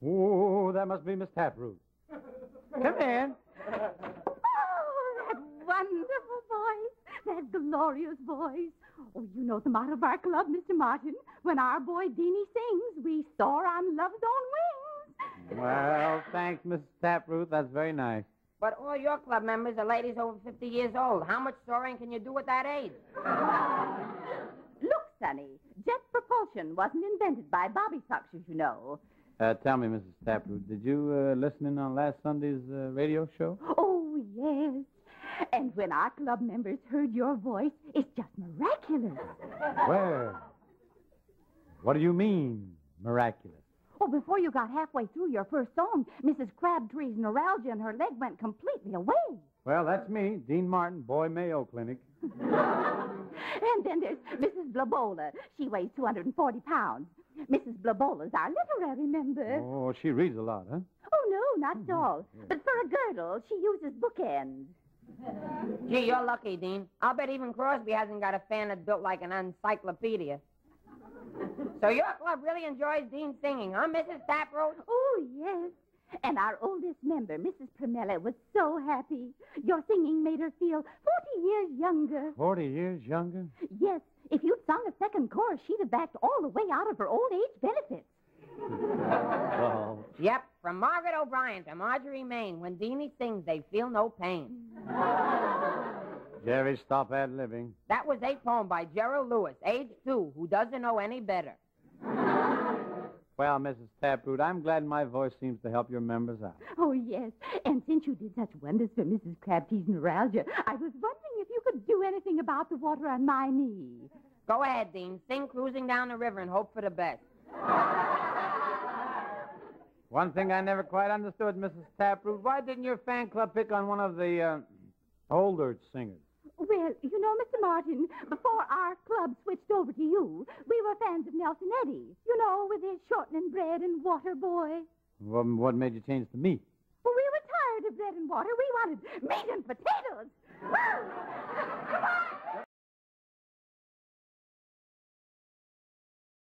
Oh, that must be Miss Taproot. Come in. Oh, that wonderful voice. That glorious voice. Oh, you know the motto of our club, Mr. Martin. When our boy Deanie sings, we soar on love's own wings. Well, thanks, Miss Taproot. That's very nice. But all your club members are ladies over 50 years old. How much soaring can you do at that age? Look, Sonny, jet propulsion wasn't invented by Bobby Soxers, you know. Tell me, Mrs. Taproot, did you listen in on last Sunday's radio show? Oh, yes. And when our club members heard your voice, it's just miraculous. Well, what do you mean, miraculous? Oh, before you got halfway through your first song, Mrs. Crabtree's neuralgia in her leg went completely away. Well, that's me, Dean Martin, Boy Mayo Clinic. And then there's Mrs. Blabola. She weighs 240 pounds. Mrs. Blabola's our literary member. Oh, she reads a lot, huh? Oh, no, not at all. But for a girdle, she uses bookends. Gee, you're lucky, Dean. I'll bet even Crosby hasn't got a fan that's built like an encyclopedia. So your club really enjoys Dean singing, huh, Mrs. Taproot? Oh, yes. And our oldest member, Mrs. Primella, was so happy. Your singing made her feel 40 years younger. 40 years younger? Yes. If you'd sung a second chorus, she'd have backed all the way out of her old age benefits. Oh. Yep, from Margaret O'Brien to Marjorie Main, when Deanie sings, they feel no pain. Jerry, stop ad-libbing. That was a poem by Gerald Lewis, age 2, who doesn't know any better. Well, Mrs. Taproot, I'm glad my voice seems to help your members out. Oh, yes. And since you did such wonders for Mrs. Crabtree's neuralgia, I was wondering if you could do anything about the water on my knee. Go ahead, Dean. Sing Cruising Down the River and hope for the best. One thing I never quite understood, Mrs. Taproot, why didn't your fan club pick on one of the older singers? Well, you know, Mr. Martin, before our club switched over to you, we were fans of Nelson Eddy. You know, with his shortening bread and water boy. What made you change to me? Well, we were tired of bread and water. We wanted meat and potatoes.